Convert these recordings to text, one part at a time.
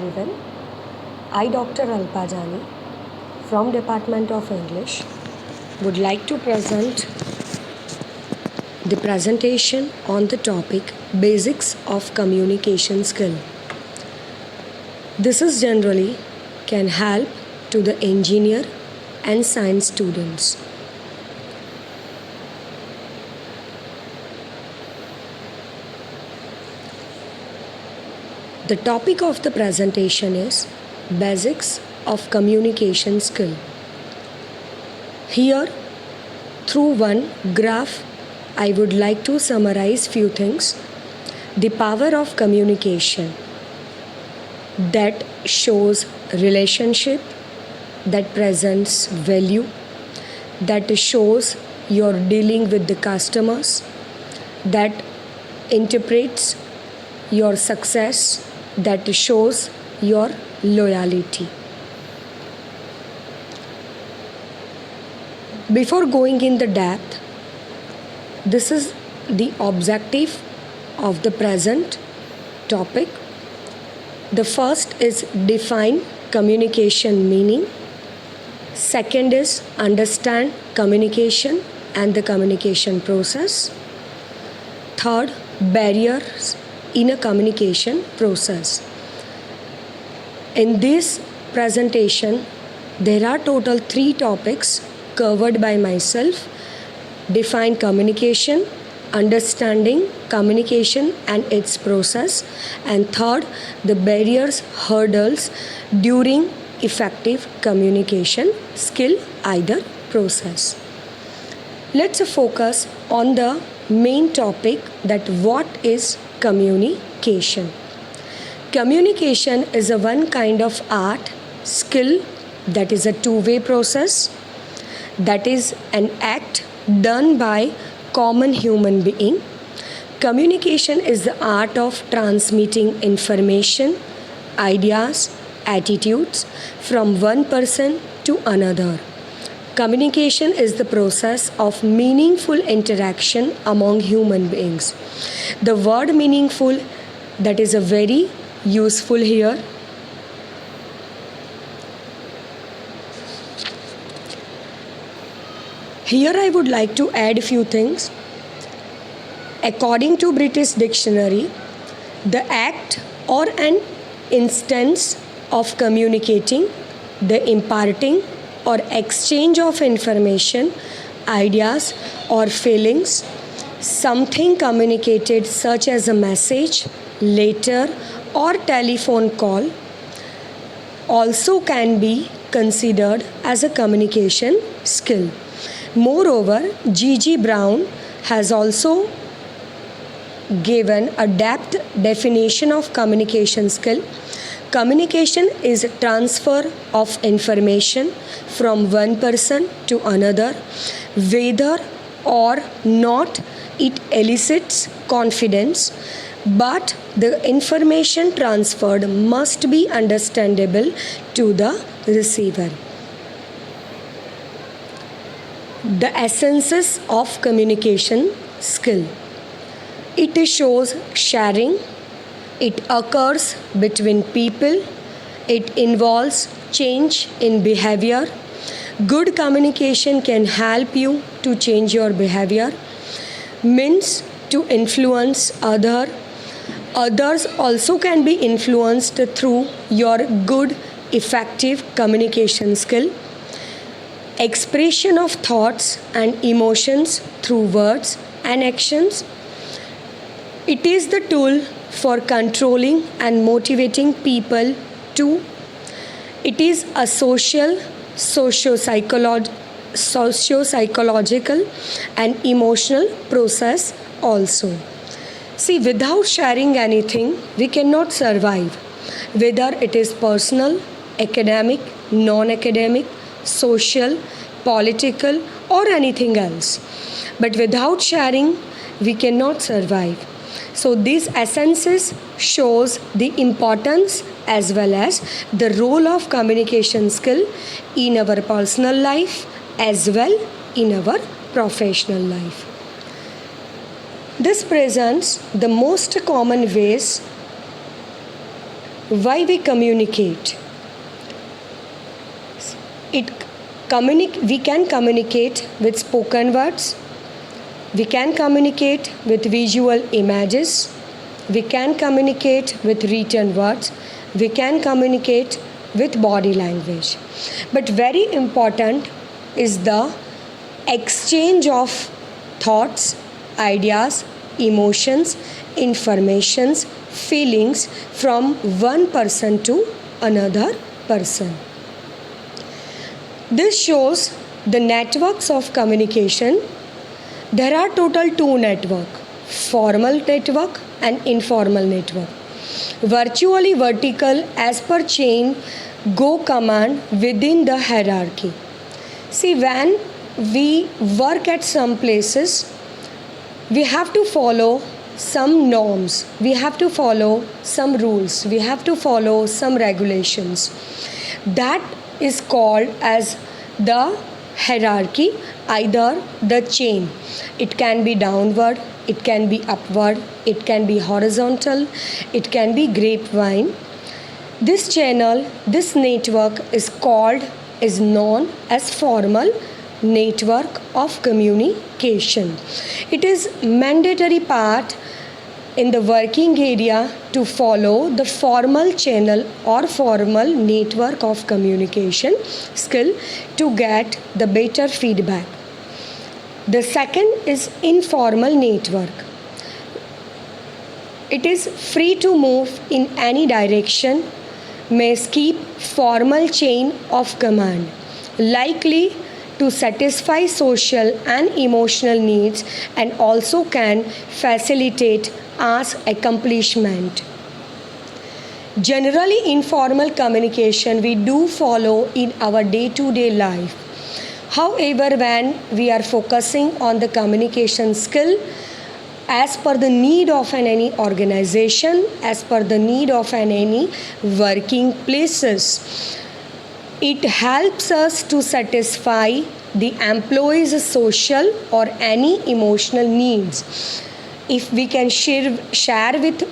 everyone. I, Dr. Alpa Jani, from Department of English, would like to present the presentation on the topic Basics of Communication Skill. This is generally can help to the engineer and science students. The topic of the presentation is Basics of Communication Skill. Here, through one graph, I would like to summarize few things. The power of communication that shows relationship, that presents value, that shows you're dealing with the customers, that interprets your success, that shows your loyalty. Before going in the depth, this is the objective of the present topic. The first is define communication meaning. Second is understand communication and the communication process. Third, barriers in a communication process. In this presentation, there are total 3 topics covered by myself. Define communication, understanding communication and its process, and third, the barriers, hurdles during effective communication skill either process. Let's focus on the main topic, that what is communication. Communication is a one kind of art, skill, that is a two-way process, that is an act done by common human being. Communication is the art of transmitting information, ideas, attitudes from one person to another. Communication is the process of meaningful interaction among human beings. The word meaningful, that is a very useful here. Here I would like to add a few things. According to British Dictionary, the act or an instance of communicating, the imparting or exchange of information, ideas or feelings, something communicated such as a message, letter or telephone call, also can be considered as a communication skill. Moreover, G.G. Brown has also given a depth definition of communication skill. Communication is transfer of information from one person to another. Whether or not it elicits confidence, but the information transferred must be understandable to the receiver. The essences of communication skill. It shows sharing. It occurs between people. It involves change in behavior. Good communication can help you to change your behavior. Means to influence others also can be influenced through your good, effective communication skill. Expression of thoughts and emotions through words and actions. It is the tool for controlling and motivating people to. It is a socio-psychological and emotional process also. See, without sharing anything, we cannot survive. Whether it is personal, academic, non-academic, social, political, or anything else. But without sharing, we cannot survive. So these essences shows the importance as well as the role of communication skill in our personal life as well in our professional life. This presents the most common ways Why we communicate? We can communicate with spoken words. We can communicate with visual images. We can communicate with written words. We can communicate with body language. But very important is the exchange of thoughts, ideas, emotions, informations, feelings from one person to another person. This shows the networks of communication. There are total two networks, formal network and informal network. Virtually vertical as per chain go command within the hierarchy. See, when we work at some places, we have to follow some norms, we have to follow some rules, we have to follow some regulations. That is called as the hierarchy, either the chain. It can be downward, it can be upward, it can be horizontal, it can be grapevine. This channel, this network is known as formal network of communication. It is mandatory part in the working area to follow the formal channel or formal network of communication skill to get the better feedback. The second is informal network. It is free to move in any direction, may skip formal chain of command, likely to satisfy social and emotional needs, and also can facilitate as accomplishment. Generally, informal communication we do follow in our day-to-day life. However, when we are focusing on the communication skill as per the need of any organization, as per the need of any working places, it helps us to satisfy the employee's social or any emotional needs. If we can share with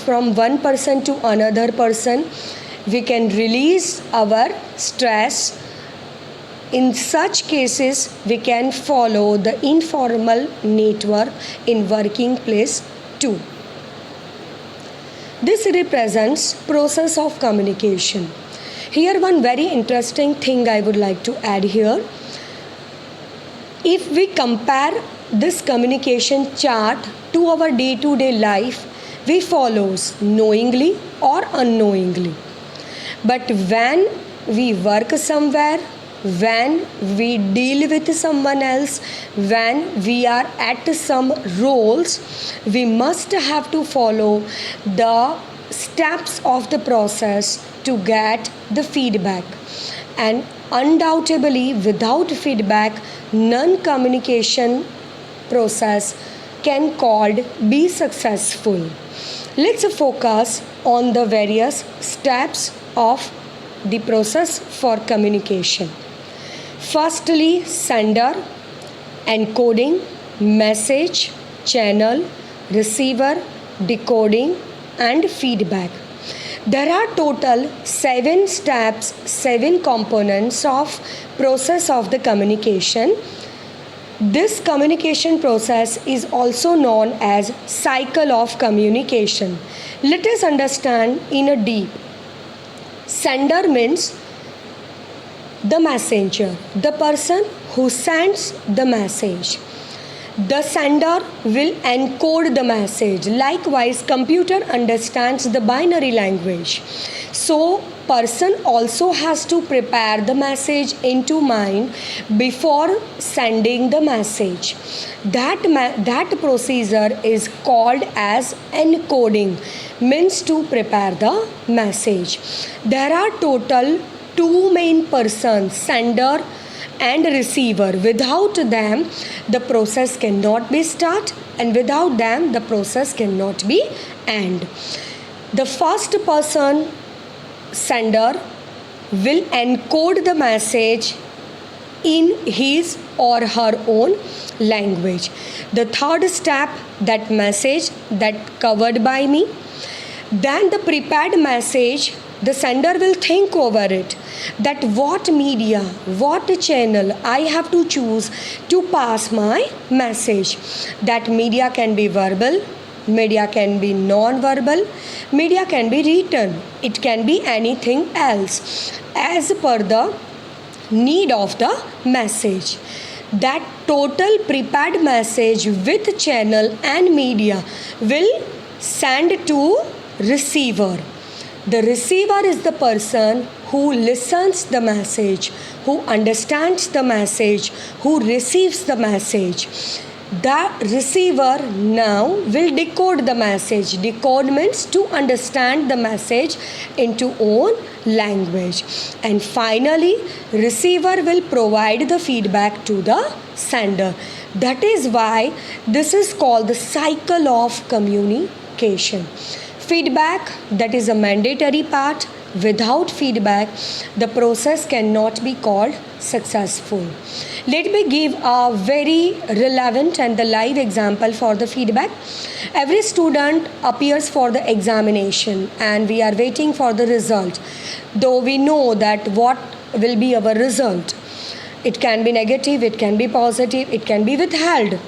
from one person to another person, we can release our stress. In such cases, we can follow the informal network in working place too. This represents process of communication. Here one very interesting thing I would like to add here. If we compare this communication chart to our day-to-day life, we follows knowingly or unknowingly. But when we work somewhere, when we deal with someone else, when we are at some roles, we must have to follow the steps of the process to get the feedback. And undoubtedly, without feedback, non-communication process can called be successful. Let's focus on the various steps of the process for communication. Firstly, sender, encoding, message, channel, receiver, decoding, and feedback. There are total 7 steps, 7 components of process of the communication. This communication process is also known as cycle of communication. Let us understand in a deep. Sender means the messenger, the person who sends the message. The sender will encode the message. Likewise, computer understands the binary language. So, person also has to prepare the message into mind before sending the message. That procedure is called as encoding, means to prepare the message. There are total 2 main persons, sender and receiver. Without them, the process cannot be start, and without them, the process cannot be end. The first person, sender, will encode the message in his or her own language. The third step, that message that covered by me, Then the prepared message, the sender will think over it that what media, what channel I have to choose to pass my message. That media can be verbal, media can be non-verbal, media can be written, it can be anything else as per the need of the message. That total prepared message with channel and media will send to receiver. The receiver is the person who listens the message, who understands the message, who receives the message. The receiver now will decode the message. Decode means to understand the message into own language. And finally, receiver will provide the feedback to the sender. That is why this is called the cycle of communication. Feedback, that is a mandatory part. Without feedback, the process cannot be called successful. Let me give a very relevant and the live example for the feedback. Every student appears for the examination and we are waiting for the result. Though we know that what will be our result. It can be negative, it can be positive, it can be withheld.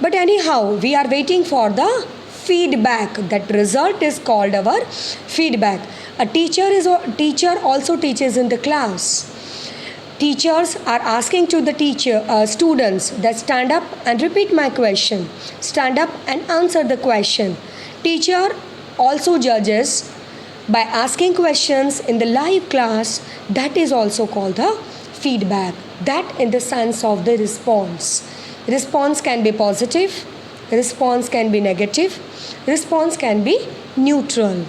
But anyhow, we are waiting for the feedback. That result is called our feedback. A teacher also teaches in the class. Teachers are asking to the students that stand up and repeat my question. Stand up and answer the question. Teacher also judges by asking questions in the live class. That is also called the feedback. That in the sense of the response. Response can be positive. Response can be negative. Response can be neutral.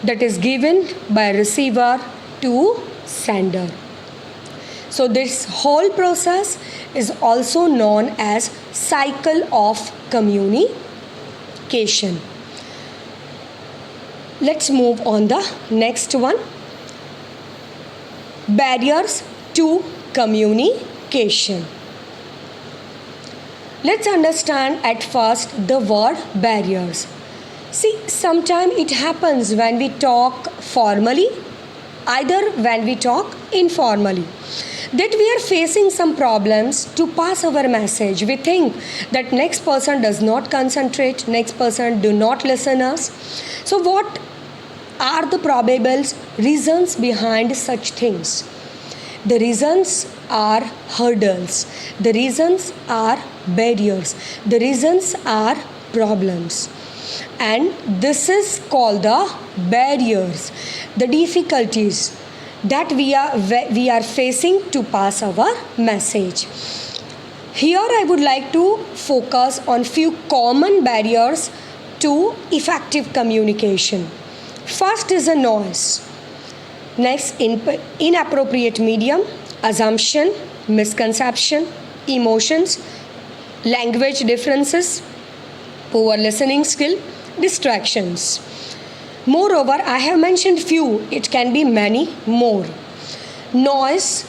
That is given by receiver to sender. So this whole process is also known as cycle of communication. Let's move on the next one. Barriers to communication. Let's understand at first the word barriers. See, sometimes it happens when we talk formally, either when we talk informally, that we are facing some problems to pass our message. We think that next person does not concentrate, next person do not listen us. So what are the probable reasons behind such things? The reasons are hurdles. The reasons are barriers. The reasons are problems. And this is called the barriers, the difficulties that we are facing to pass our message. Here I would like to focus on few common barriers to effective communication. First is a noise. Next, inappropriate medium, assumption, misconception, emotions, language differences, poor listening skill, distractions. Moreover, I have mentioned few, it can be many more. Noise,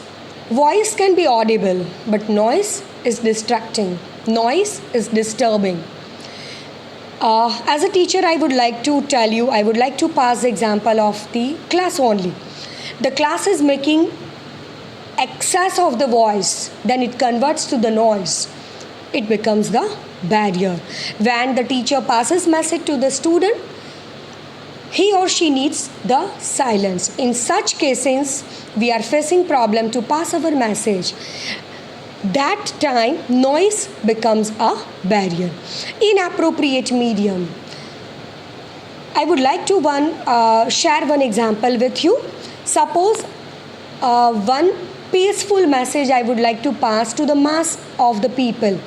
voice can be audible, but noise is distracting. Noise is disturbing. As a teacher, I would like to tell you, I would like to pass the example of the class only. The class is making excess of the voice, then it converts to the noise. It becomes the barrier. When the teacher passes message to the student, he or she needs the silence. In such cases, we are facing problem to pass our message. That time, noise becomes a barrier. Inappropriate medium. I would like to share one example with you. Suppose one peaceful message I would like to pass to the mass of the people.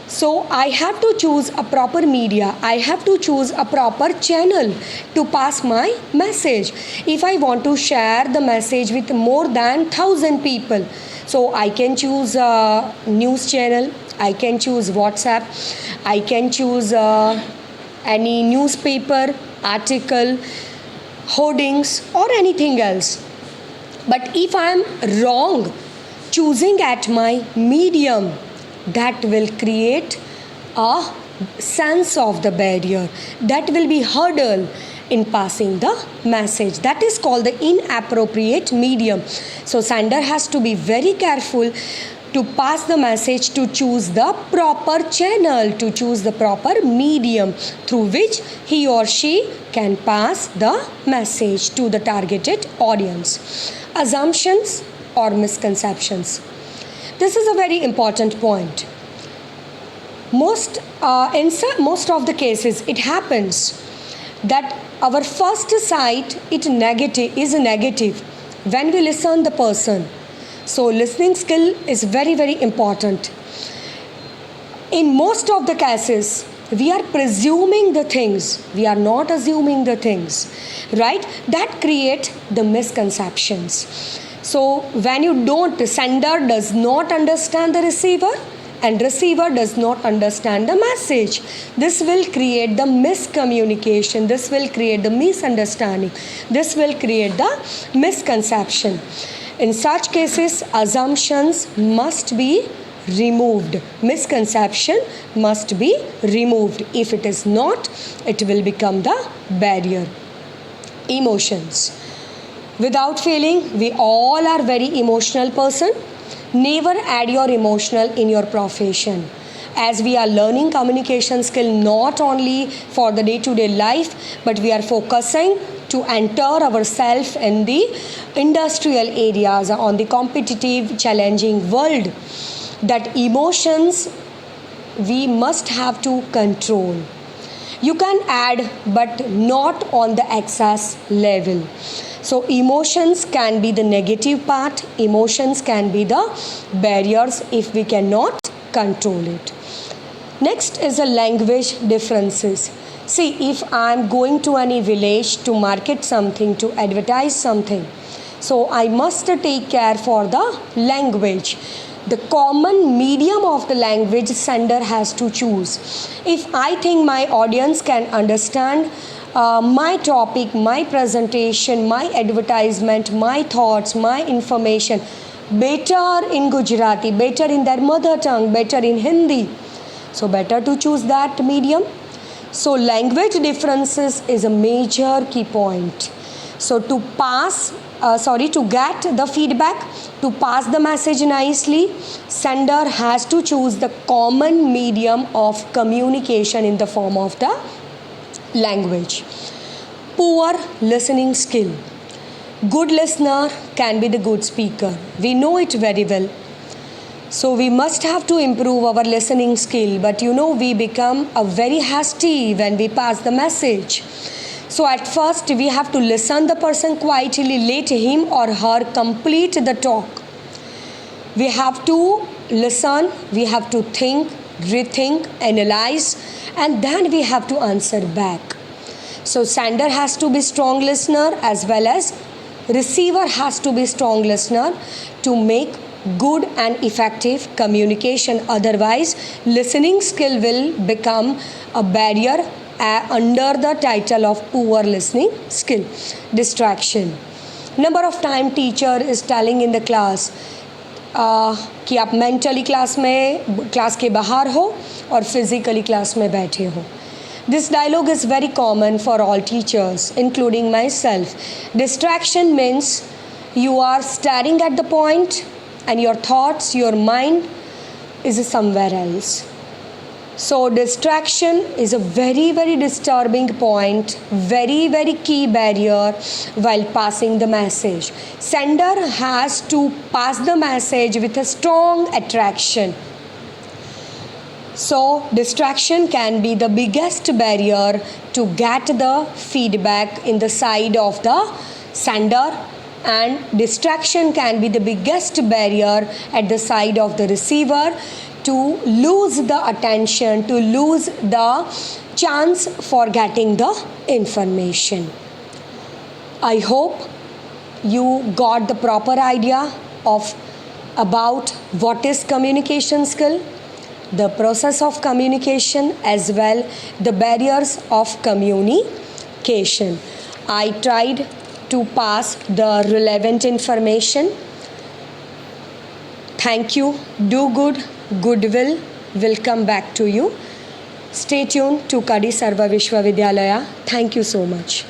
So I have to choose a proper media. I have to choose a proper channel to pass my message. If I want to share the message with more than 1,000 people, so I can choose a news channel, I can choose WhatsApp, I can choose any newspaper, article, hoardings or anything else. But if I am wrong choosing at my medium, that will create a sense of the barrier. That will be hurdle in passing the message. That is called the inappropriate medium. So sender has to be very careful to pass the message, to choose the proper channel, to choose the proper medium through which he or she can pass the message to the targeted audience. Assumptions or misconceptions. This is a very important point. Most of the cases it happens that our first sight is negative when we listen the person. So listening skill is very, very important. In most of the cases, we are presuming the things. We are not assuming the things, right? That create the misconceptions. So when you don't, the sender does not understand the receiver and receiver does not understand the message. This will create the miscommunication. This will create the misunderstanding. This will create the misconception. In such cases, assumptions must be removed. Misconception must be removed. If it is not, it will become the barrier. Emotions. Without failing, we all are very emotional person. Never add your emotional in your profession. As we are learning communication skill not only for the day-to-day life, but we are focusing to enter ourselves in the industrial areas, on the competitive, challenging world. That emotions we must have to control. You can add, but not on the excess level. So emotions can be the negative part. Emotions can be the barriers if we cannot control it. Next is the language differences. See, if I am going to any village to market something, to advertise something, so I must take care for the language. The common medium of the language sender has to choose. If I think my audience can understand my topic, my presentation, my advertisement, my thoughts, my information better in Gujarati, better in their mother tongue, better in Hindi, so better to choose that medium. So language differences is a major key point. So to get the feedback, to pass the message nicely, sender has to choose the common medium of communication in the form of the language. Poor listening skill. Good listener can be the good speaker. We know it very well. So we must have to improve our listening skill, but we become very hasty when we pass the message. So at first we have to listen the person quietly, let him or her complete the talk. We have to listen, we have to think, rethink, analyze, and then we have to answer back. So sender has to be strong listener as well as receiver has to be strong listener to make good and effective communication. Otherwise, listening skill will become a barrier under the title of poor listening skill. Distraction. Number of time teacher is telling in the class कि आप mentally class के बाहर हो और physically class में बैठे हो. This dialogue is very common for all teachers, including myself. Distraction means you are staring at the point and your thoughts, your mind is somewhere else. So distraction is a very, very disturbing point, very, very key barrier while passing the message. Sender has to pass the message with a strong attraction. So distraction can be the biggest barrier to get the feedback in the side of the sender, and distraction can be the biggest barrier at the side of the receiver to lose the attention, to lose the chance for getting the information. I hope you got the proper idea about what is communication skill, the process of communication, as well the barriers of communication. I tried to pass the relevant information. Thank you. Do good. Goodwill will come back to you. Stay tuned to Kadi Sarva Vishwavidyalaya. Thank you so much.